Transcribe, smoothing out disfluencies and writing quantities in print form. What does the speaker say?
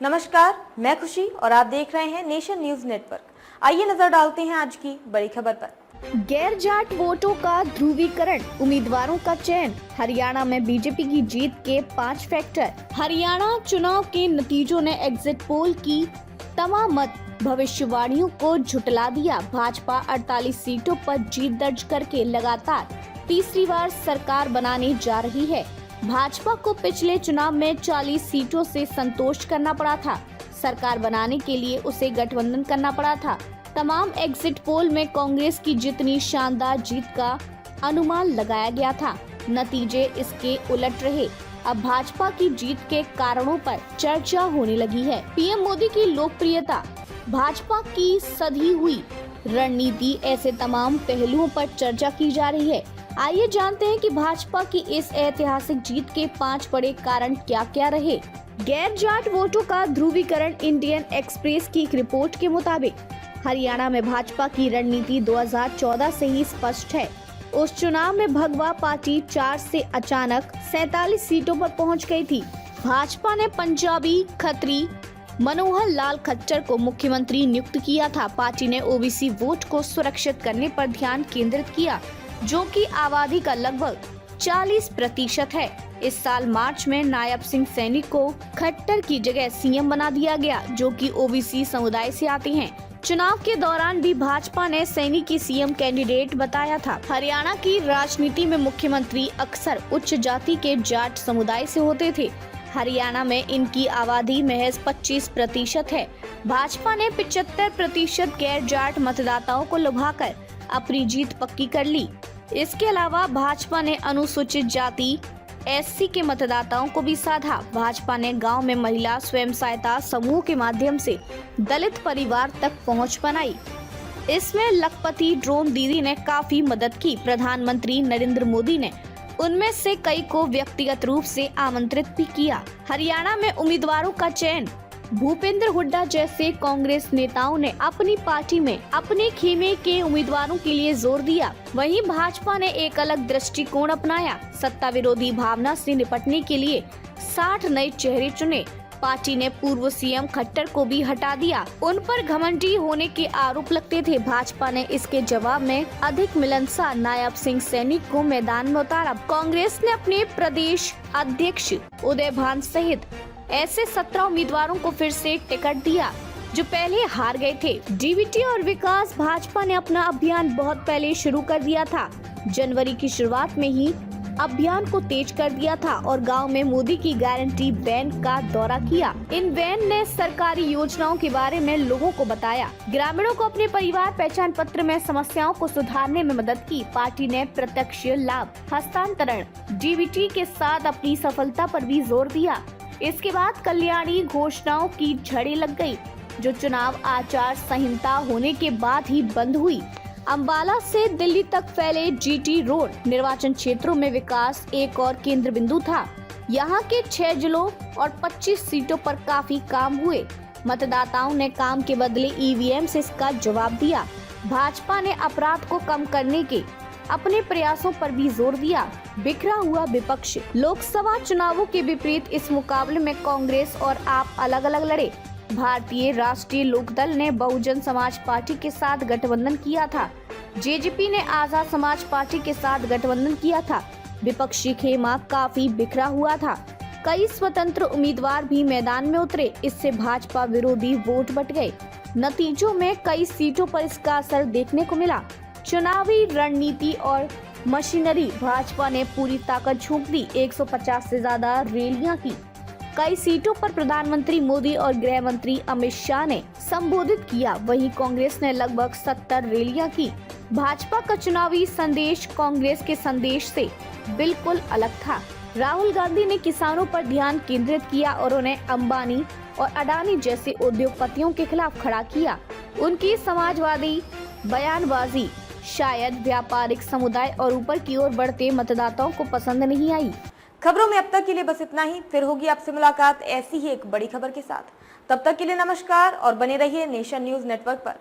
नमस्कार, मैं खुशी और आप देख रहे हैं नेशन न्यूज नेटवर्क। आइए नजर डालते हैं आज की बड़ी खबर पर। गैर जाट वोटों का ध्रुवीकरण, उम्मीदवारों का चयन, हरियाणा में बीजेपी की जीत के 5 फैक्टर। हरियाणा चुनाव के नतीजों ने एग्जिट पोल की तमाम मत भविष्यवाणियों को झुटला दिया। भाजपा 48 सीटों पर जीत दर्ज करके लगातार तीसरी बार सरकार बनाने जा रही है। भाजपा को पिछले चुनाव में 40 सीटों से संतोष करना पड़ा था। सरकार बनाने के लिए उसे गठबंधन करना पड़ा था। तमाम एग्जिट पोल में कांग्रेस की जितनी शानदार जीत का अनुमान लगाया गया था, नतीजे इसके उलट रहे। अब भाजपा की जीत के कारणों पर चर्चा होने लगी है। पीएम मोदी की लोकप्रियता, भाजपा की सधी हुई रणनीति, ऐसे तमाम पहलुओं पर चर्चा की जा रही है। आइए जानते हैं कि भाजपा की इस ऐतिहासिक जीत के 5 बड़े कारण क्या क्या रहे। गैर जाट वोटों का ध्रुवीकरण, इंडियन एक्सप्रेस की एक रिपोर्ट के मुताबिक हरियाणा में भाजपा की रणनीति 2014 से ही स्पष्ट है। उस चुनाव में भगवा पार्टी 4 से अचानक 47 सीटों पर पहुंच गई थी। भाजपा ने पंजाबी खत्री मनोहर लाल खट्टर को मुख्यमंत्री नियुक्त किया था। पार्टी ने ओबीसी वोट को सुरक्षित करने पर ध्यान केंद्रित किया, जो कि आबादी का लगभग 40% है। इस साल मार्च में नायब सिंह सैनी को खट्टर की जगह सीएम बना दिया गया, जो कि ओबीसी समुदाय से आते हैं। चुनाव के दौरान भी भाजपा ने सैनी की सीएम कैंडिडेट बताया था। हरियाणा की राजनीति में मुख्यमंत्री अक्सर उच्च जाति के जाट समुदाय से होते थे। हरियाणा में इनकी आबादी महज 25% है। भाजपा ने 75% गैर जाट मतदाताओं को लुभाकर अपनी जीत पक्की कर ली। इसके अलावा भाजपा ने अनुसूचित जाति एससी के मतदाताओं को भी साधा। भाजपा ने गांव में महिला स्वयं सहायता समूह के माध्यम से दलित परिवार तक पहुंच बनाई। इसमें लखपति ड्रोन दीदी ने काफी मदद की। प्रधानमंत्री नरेंद्र मोदी ने उनमें से कई को व्यक्तिगत रूप से आमंत्रित भी किया। हरियाणा में उम्मीदवारों का चयन, भूपेंद्र हुड्डा जैसे कांग्रेस नेताओं ने अपनी पार्टी में अपने खेमे के उम्मीदवारों के लिए जोर दिया। वहीं भाजपा ने एक अलग दृष्टिकोण अपनाया। सत्ता विरोधी भावना से निपटने के लिए 60 नए चेहरे चुने। पार्टी ने पूर्व सीएम खट्टर को भी हटा दिया। उन पर घमंडी होने के आरोप लगते थे। भाजपा ने इसके जवाब में अधिक मिलनसार नायब सिंह सैनी को मैदान में उतारा। कांग्रेस ने अपने प्रदेश अध्यक्ष उदय भान सहित ऐसे 17 उम्मीदवारों को फिर से टिकट दिया जो पहले हार गए थे। डीबीटी और विकास, भाजपा ने अपना अभियान बहुत पहले शुरू कर दिया था। जनवरी की शुरुआत में ही अभियान को तेज कर दिया था और गांव में मोदी की गारंटी वैन का दौरा किया। इन वैन ने सरकारी योजनाओं के बारे में लोगों को बताया। ग्रामीणों को अपने परिवार पहचान पत्र में समस्याओं को सुधारने में मदद की। पार्टी ने प्रत्यक्ष लाभ हस्तांतरण डीबीटी के साथ अपनी सफलता पर भी जोर दिया। इसके बाद कल्याणी घोषणाओं की झड़ी लग गई, जो चुनाव आचार संहिता होने के बाद ही बंद हुई। अंबाला से दिल्ली तक फैले जीटी रोड निर्वाचन क्षेत्रों में विकास एक और केंद्र बिंदु था। यहाँ के 6 जिलों और 25 सीटों पर काफी काम हुए। मतदाताओं ने काम के बदले ईवीएम से इसका जवाब दिया। भाजपा ने अपराध को कम करने के अपने प्रयासों पर भी जोर दिया। बिखरा हुआ विपक्ष, लोकसभा चुनावों के विपरीत इस मुकाबले में कांग्रेस और आप अलग अलग लड़े। भारतीय राष्ट्रीय लोकदल ने बहुजन समाज पार्टी के साथ गठबंधन किया था। जेजेपी ने आजाद समाज पार्टी के साथ गठबंधन किया था। विपक्षी खेमा काफी बिखरा हुआ था। कई स्वतंत्र उम्मीदवार भी मैदान में उतरे। इससे भाजपा विरोधी वोट बट गए। नतीजों में कई सीटों पर इसका असर देखने को मिला। चुनावी रणनीति और मशीनरी, भाजपा ने पूरी ताकत झोंक दी। 150 से ज्यादा रैलियां की। कई सीटों पर प्रधानमंत्री मोदी और गृह मंत्री अमित शाह ने संबोधित किया। वहीं कांग्रेस ने लगभग 70 रैलियां की। भाजपा का चुनावी संदेश कांग्रेस के संदेश से बिल्कुल अलग था। राहुल गांधी ने किसानों पर ध्यान केंद्रित किया और उन्हें अंबानी और अडानी जैसे उद्योगपतियों के खिलाफ खड़ा किया। उनकी समाजवादी बयानबाजी शायद व्यापारिक समुदाय और ऊपर की ओर बढ़ते मतदाताओं को पसंद नहीं आई। खबरों में अब तक के लिए बस इतना ही। फिर होगी आपसे मुलाकात ऐसी ही एक बड़ी खबर के साथ। तब तक के लिए नमस्कार और बने रहिए नेशन न्यूज नेटवर्क पर।